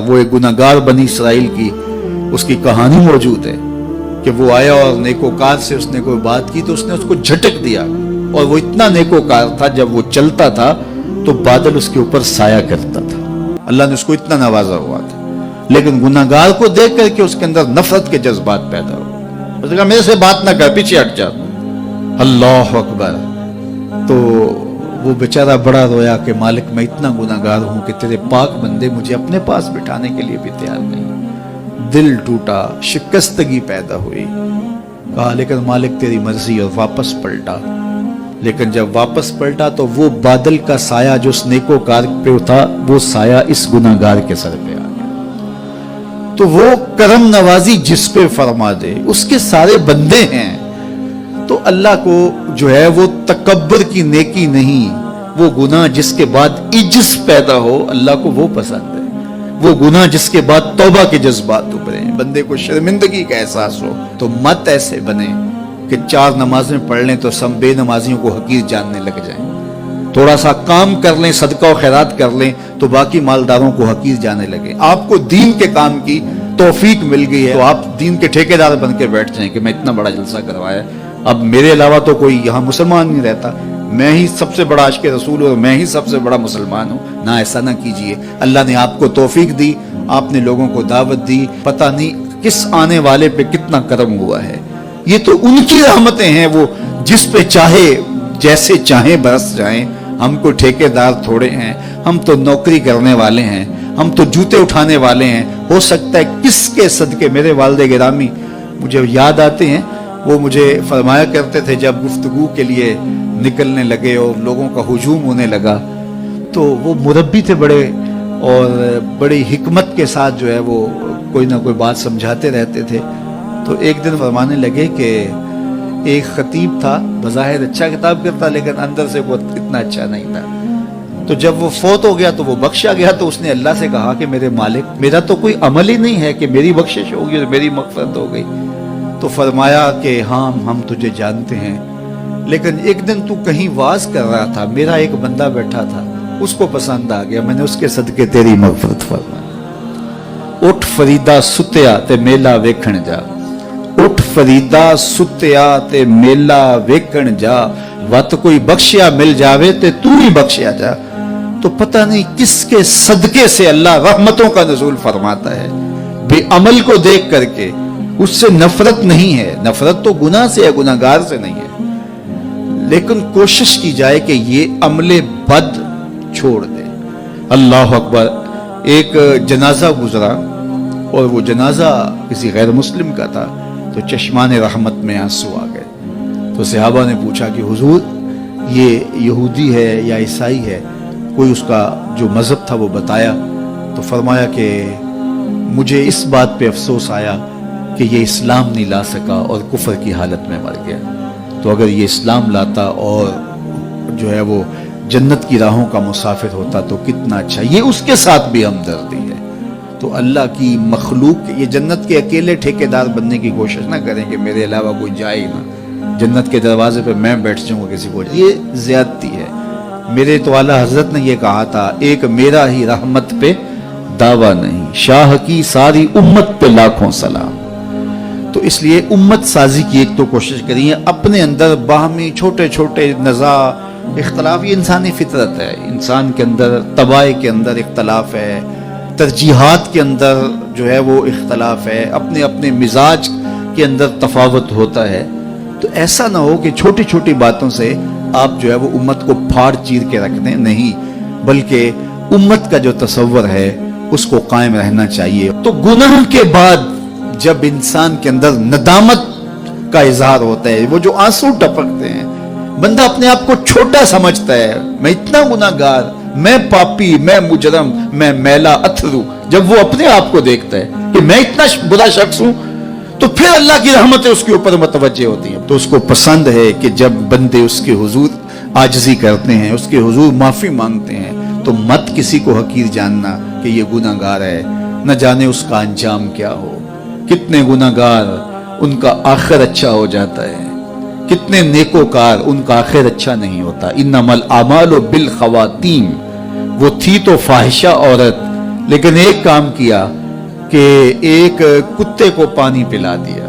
وہ ایک गुनाहगार बनी इसराइल की उसकी कहानी मौजूद है कि वो आया और नेकोकार से उसने कोई बात की तो उसने उसको झटक दिया, और वो इतना नेकोकार था जब वो चलता था तो बादल उसके ऊपर साया करता था। अल्लाह ने उसको इतना नवाजा हुआ था, लेकिन गुनाहगार को देख करके उसके अंदर नफरत के जज्बात पैदा हुए। उसने कहा मेरे से बात ना कर, पीछे हट जा। अल्लाह अकबर। तो वो बेचारा बड़ा रोया कि मालिक मैं इतना गुनाहगार हूं कि तेरे पाक बंदे मुझे अपने पास बिठाने के लिए भी तैयार नहीं। दिल टूटा, शिकस्तगी पैदा हुई। कहा लेकिन मालिक तेरी मर्जी, और वापस पलटा। लेकिन जब वापस पलटा तो वो बादल का साया जो उस नेकोकार पे था, वो साया इस गुनाहगार के सर पे आ गया। तो वो करम नवाजी जिस पे फरमा दे, उसके सारे बंदे हैं। तो अल्लाह को जो है वो तकब्बर की नेकी नहीं, वो गुनाह जिसके बाद इज्ज पैदा हो, अल्लाह को वो पसंद है। वो गुनाह जिसके बाद तौबा के जज्बात उभरे, बंदे को शर्मिंदगी का एहसास हो। तो मत ऐसे बने कि 4 नमाजें पढ़ लें तो सब बेनमाजियों को हकीर जानने लग जाएं। थोड़ा सा काम कर लें, सदका और खैरात कर लें तो बाकी मालदारों को हकीर जाने लगे। आपको दीन के काम की तौफीक मिल गई है तो आप दीन के ठेकेदार बन के बैठ जाएं कि मैं इतना बड़ा जलसा करवाया, अब मेरे अलावा तो कोई यहाँ मुसलमान नहीं रहता, मैं ही सबसे बड़ा आशिक़ रसूल हूँ और मैं ही सबसे बड़ा मुसलमान हूँ। ना, ऐसा ना कीजिए। अल्लाह ने आपको तौफीक दी, आपने लोगों को दावत दी, पता नहीं किस आने वाले पे कितना करम हुआ है। ये तो उनकी रहमतें हैं, वो जिस पे चाहे जैसे चाहे बरस जाएं। हम कोई ठेकेदार थोड़े हैं, हम तो नौकरी करने वाले हैं, हम तो जूते उठाने वाले हैं। हो सकता है किसके सदके मेरे वालिद गिरामी मुझे याद आते हैं, वो मुझे फरमाया करते थे जब गुफ्तगू के लिए निकलने लगे और लोगों का हुजूम होने लगा, तो वो मुरब्बी थे बड़े, और बड़ी हिकमत के साथ जो है वो कोई ना कोई बात समझाते रहते थे। तो एक दिन फरमाने लगे कि एक खतीब था, बज़ाहिर अच्छा किताब करता लेकिन अंदर से वो इतना अच्छा नहीं था। तो जब वो फौत हो गया तो वो बख्शा गया, तो उसने अल्लाह से कहा कि मेरे मालिक, मेरा तो कोई अमल ही नहीं है कि मेरी बख्शिश होगी और मेरी मग़फ़िरत हो गई। तो फरमाया कि हाँ हम तुझे जानते हैं, लेकिन एक दिन तू कहीं वाज कर रहा था, मेरा एक बंदा बैठा था, उसको पसंद आ गया, मैंने उसके सदके तेरी मग़फ़िरत फरमाई। उठ फरीदा सुत्या ते मेला वेखण जा, उठ फरीदा सुत्या ते मेला वेखण जा, वत कोई बख्शिया मिल जावे ते तू ही बख्शिया जा। तो पता नहीं किसके सदके से अल्लाह रहमतों का नज़ूल फरमाता है। बेअमल को देख करके उससे नफरत नहीं है, नफरत तो गुनाह से है, गुनाहगार से नहीं है। लेकिन कोशिश की जाए कि ये अमले बद छोड़ दे। अल्लाह अकबर। एक जनाजा गुजरा और वो जनाजा किसी गैर मुस्लिम का था, तो चश्मान रहमत में आंसू आ गए। तो सहाबा ने पूछा कि हुजूर ये यहूदी है या ईसाई है? कोई उसका जो मजहब था वो बताया। तो फरमाया कि मुझे इस बात पे अफसोस आया कि ये इस्लाम नहीं ला सका और कुफर की हालत में मर गया। तो अगर ये इस्लाम लाता और जो है वो जन्नत की राहों का मुसाफिर होता तो कितना अच्छा। ये उसके साथ भी हमदर्दी है। तो अल्लाह की मखलूक, ये जन्नत के अकेले ठेकेदार बनने की कोशिश ना करें कि मेरे अलावा कोई जाए ही ना, जन्नत के दरवाजे पे मैं बैठ जाऊंगा किसी को, ये ज्यादती है। मेरे तो आला हजरत ने ये कहा था, एक मेरा ही रहमत पे दावा नहीं, शाह की सारी उम्मत पे लाखों सलाम। तो इसलिए उम्मत साजी की एक तो कोशिश करिए, अपने अंदर बाहमी छोटे छोटे नज़ा इख्तलाफ, ये इंसानी फितरत है। इंसान के अंदर तबाह के अंदर इख्तलाफ है, तरजीहात के अंदर जो है वो इख्तलाफ है, अपने अपने मिजाज के अंदर तफावत होता है। तो ऐसा ना हो कि छोटी छोटी बातों से आप जो है वो उम्मत को फाड़ चीर के रख दें, नहीं, बल्कि उम्मत का जो तसव्वुर है उसको कायम रहना चाहिए। तो गुनाह के बाद जब इंसान के अंदर नदामत का इजहार होता है, वो जो आंसू टपकते हैं, बंदा अपने आप को छोटा समझता है, मैं इतना गुनाहगार, मैं पापी, मैं मुजरम, मैं मैला अथरू। जब वो अपने आप को देखता है कि मैं इतना बुरा शख्स हूं, तो फिर अल्लाह की रहमतें उसके ऊपर मुतवज्जे होती हैं। तो उसको पसंद है कि जब बंदे उसके हुजूर आजिज़ी करते हैं, उसके हुजूर माफी मांगते हैं, तो मत किसी को हकीर जानना कि ये गुनाहगार है, न जाने उसका अंजाम क्या हो। कितने गुनाहगार उनका आखिर अच्छा हो जाता है, कितने नेकोकार उनका आखिर अच्छा नहीं होता। इन्नमल आमालु बिल खवातीम, वो थी तो फाहिशा औरत لیکن ایک کام کیا کہ ایک کتے کو پانی پلا دیا،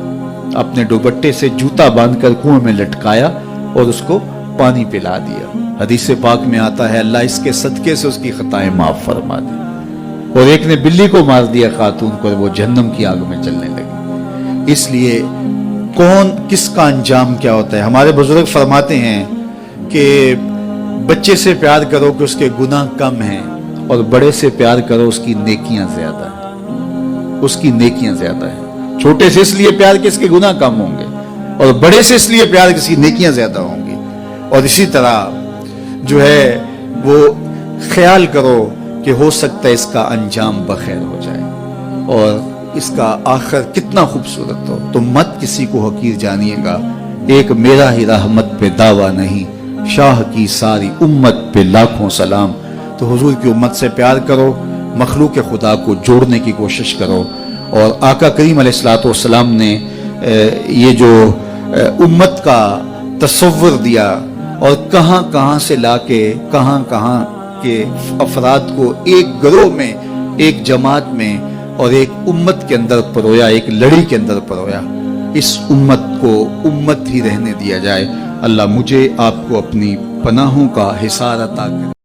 اپنے دوپٹے سے جوتا باندھ کر کنویں میں لٹکایا اور اس کو پانی پلا دیا۔ حدیث پاک میں آتا ہے اللہ اس کے صدقے سے اس کی خطائیں معاف فرما دے۔ اور ایک نے بلی کو مار دیا خاتون کو، اور وہ جہنم کی آگ میں جلنے لگی۔ اس لیے کون کس کا انجام کیا ہوتا ہے؟ ہمارے بزرگ فرماتے ہیں کہ بچے سے پیار کرو کہ اس کے گناہ کم ہیں، اور بڑے سے پیار کرو اس کی نیکیاں زیادہ ہیں، اس کی نیکیاں زیادہ ہیں۔ چھوٹے سے اس لیے پیار کہ اس کے گناہ کم ہوں گے، اور بڑے سے اس لیے پیار کہ اس کی نیکیاں زیادہ ہوں گی۔ اور اسی طرح جو ہے وہ خیال کرو کہ ہو سکتا ہے اس کا انجام بخیر ہو جائے اور اس کا آخر کتنا خوبصورت ہو۔ تو مت کسی کو حقیر جانیے گا، ایک میرا ہی رحمت پہ دعویٰ نہیں، شاہ کی ساری امت پہ لاکھوں سلام۔ تو حضور کی امت سے پیار کرو، مخلوق خدا کو جوڑنے کی کوشش کرو۔ اور آقا کریم علیہ الصلوۃ والسلام نے یہ جو امت کا تصور دیا اور کہاں کہاں سے لا کے کہاں کہاں کے افراد کو ایک گروہ میں، ایک جماعت میں اور ایک امت کے اندر پرویا، ایک لڑی کے اندر پرویا، اس امت کو امت ہی رہنے دیا جائے۔ اللہ مجھے آپ کو اپنی پناہوں کا حصار عطا کرے۔